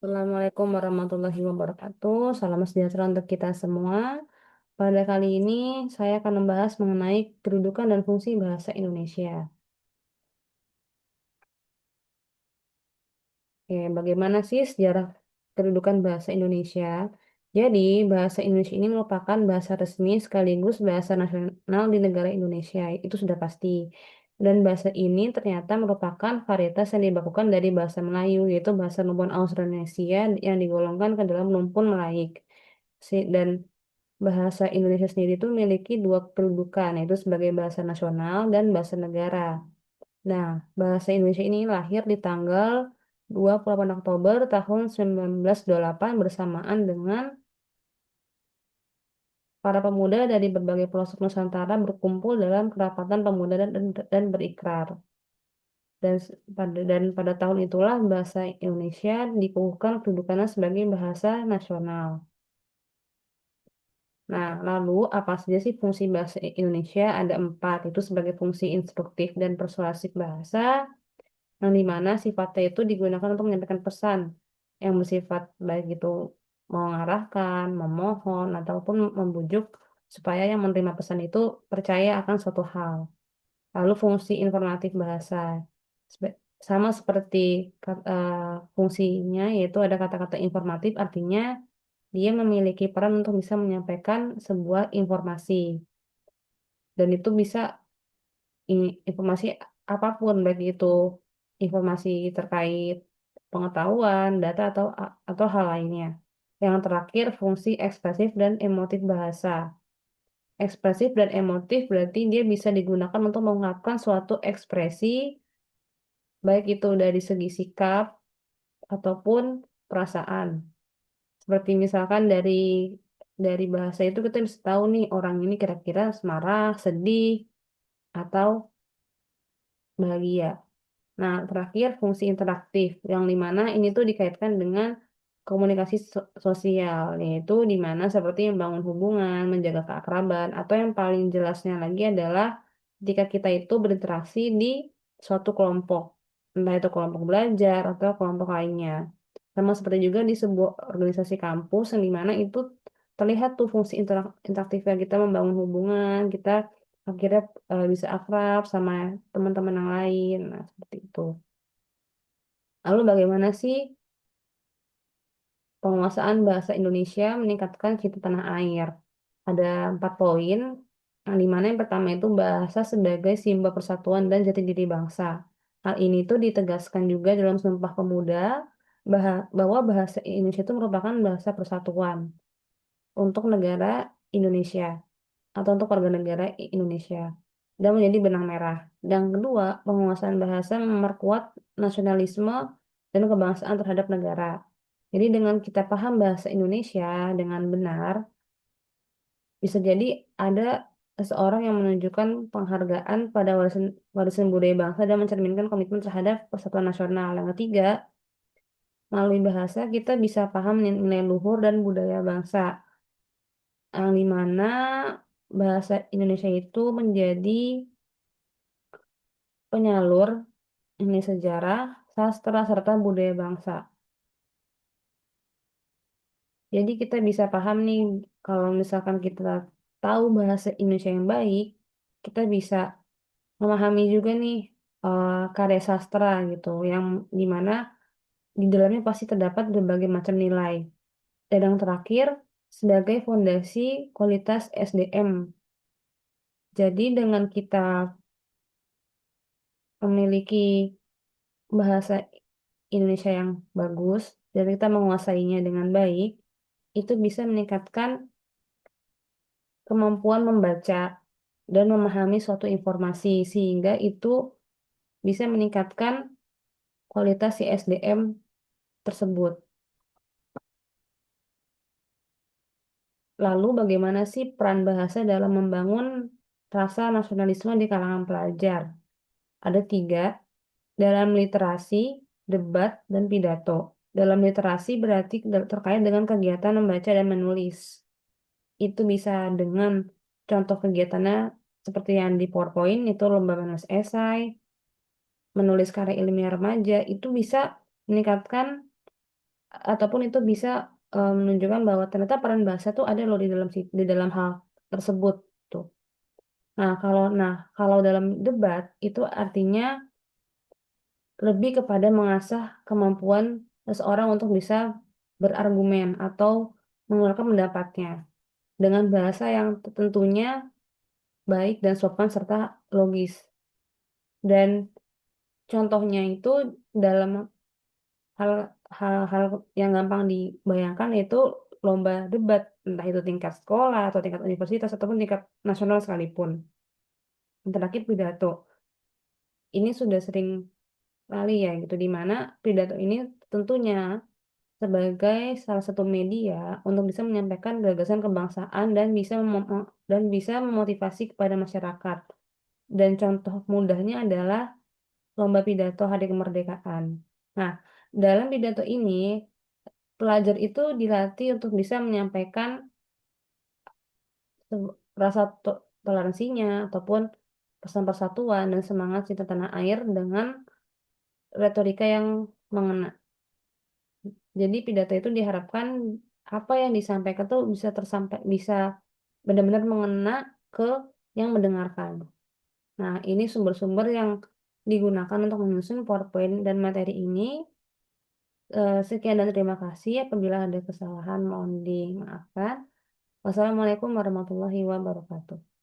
Assalamualaikum warahmatullahi wabarakatuh. Salam sejahtera untuk kita semua. Pada kali ini saya akan membahas mengenai kedudukan dan fungsi bahasa Indonesia. Oke, bagaimana sih sejarah kedudukan bahasa Indonesia? Jadi, bahasa Indonesia ini merupakan bahasa resmi sekaligus bahasa nasional di negara Indonesia. Itu sudah pasti. Dan bahasa ini ternyata merupakan varietas yang dibakukan dari bahasa Melayu, yaitu bahasa Numpun Austronesia yang digolongkan ke dalam Numpun Melaik. Dan bahasa Indonesia sendiri itu memiliki dua kedudukan, yaitu sebagai bahasa nasional dan bahasa negara. Nah, bahasa Indonesia ini lahir di tanggal 28 Oktober tahun 1928 bersamaan dengan para pemuda dari berbagai pelosok Nusantara berkumpul dalam kerapatan pemuda dan berikrar. Dan pada tahun itulah bahasa Indonesia dikukuhkan kedudukannya sebagai bahasa nasional. Nah, lalu apa saja sih fungsi bahasa Indonesia? Ada empat, itu sebagai fungsi instruktif dan persuasif bahasa, yang dimana sifatnya itu digunakan untuk menyampaikan pesan yang bersifat baik itu mengarahkan, memohon, ataupun membujuk supaya yang menerima pesan itu percaya akan suatu hal. Lalu fungsi informatif bahasa, sama seperti fungsinya, yaitu ada kata-kata informatif, artinya dia memiliki peran untuk bisa menyampaikan sebuah informasi. Dan itu bisa informasi apapun, baik itu informasi terkait pengetahuan, data, atau hal lainnya. Yang terakhir, fungsi ekspresif dan emotif bahasa. Ekspresif dan emotif berarti dia bisa digunakan untuk mengungkapkan suatu ekspresi, baik itu dari segi sikap ataupun perasaan. Seperti misalkan dari bahasa itu kita bisa tahu nih orang ini kira-kira marah, sedih, atau bahagia. Nah, terakhir fungsi interaktif yang dimana ini tuh dikaitkan dengan komunikasi sosial, yaitu dimana seperti membangun hubungan, menjaga keakraban, atau yang paling jelasnya lagi adalah ketika kita itu berinteraksi di suatu kelompok, entah itu kelompok belajar atau kelompok lainnya. Sama seperti juga di sebuah organisasi kampus yang dimana itu terlihat tuh fungsi interaktifnya kita membangun hubungan, kita akhirnya bisa akrab sama teman-teman yang lain. Nah, seperti itu. Lalu bagaimana sih penguasaan bahasa Indonesia meningkatkan citra tanah air? Ada empat poin, yang dimana yang pertama itu bahasa sebagai simbol persatuan dan jati diri bangsa. Hal ini tuh ditegaskan juga dalam Sumpah Pemuda bahwa bahasa Indonesia itu merupakan bahasa persatuan untuk negara Indonesia atau untuk warga negara Indonesia dan menjadi benang merah. Dan kedua, penguasaan bahasa memperkuat nasionalisme dan kebangsaan terhadap negara. Jadi dengan kita paham bahasa Indonesia dengan benar, bisa jadi ada seseorang yang menunjukkan penghargaan pada warisan budaya bangsa dan mencerminkan komitmen terhadap persatuan nasional. Yang ketiga, melalui bahasa kita bisa paham nilai luhur dan budaya bangsa, yang dimana bahasa Indonesia itu menjadi penyalur ini sejarah, sastra, serta budaya bangsa. Jadi kita bisa paham nih, kalau misalkan kita tahu bahasa Indonesia yang baik, kita bisa memahami juga nih karya sastra gitu, yang dimana di dalamnya pasti terdapat berbagai macam nilai. Dan yang terakhir, sebagai fondasi kualitas SDM. Jadi dengan kita memiliki bahasa Indonesia yang bagus dan kita menguasainya dengan baik, itu bisa meningkatkan kemampuan membaca dan memahami suatu informasi sehingga itu bisa meningkatkan kualitas si SDM tersebut. Lalu bagaimana sih peran bahasa dalam membangun rasa nasionalisme di kalangan pelajar? Ada tiga, dalam literasi, debat, dan pidato. Dalam literasi berarti terkait dengan kegiatan membaca dan menulis. Itu bisa dengan contoh kegiatannya seperti yang di PowerPoint, itu lomba menulis esai, menulis karya ilmiah remaja, itu bisa meningkatkan ataupun itu bisa, menunjukkan bahwa ternyata peran bahasa tuh ada loh di dalam hal tersebut, tuh. Kalau dalam debat itu artinya lebih kepada mengasah kemampuan seseorang untuk bisa berargumen atau mengeluarkan pendapatnya dengan bahasa yang tentunya baik dan sopan serta logis. Dan contohnya itu dalam hal hal-hal yang gampang dibayangkan yaitu lomba debat, entah itu tingkat sekolah atau tingkat universitas ataupun tingkat nasional sekalipun. Yang terakhir pidato. Ini sudah sering kali ya gitu, di mana pidato ini tentunya sebagai salah satu media untuk bisa menyampaikan gagasan kebangsaan dan bisa memotivasi kepada masyarakat. Dan contoh mudahnya adalah lomba pidato Hari Kemerdekaan. Nah, dalam pidato ini pelajar itu dilatih untuk bisa menyampaikan rasa toleransinya ataupun pesan persatuan dan semangat cinta tanah air dengan retorika yang mengena. Jadi pidato itu diharapkan apa yang disampaikan tuh bisa benar-benar mengena ke yang mendengarkan. Nah, ini sumber-sumber yang digunakan untuk menyusun PowerPoint dan materi ini. Sekian dan terima kasih. Apabila ada kesalahan mohon dimaafkan. Wassalamualaikum warahmatullahi wabarakatuh.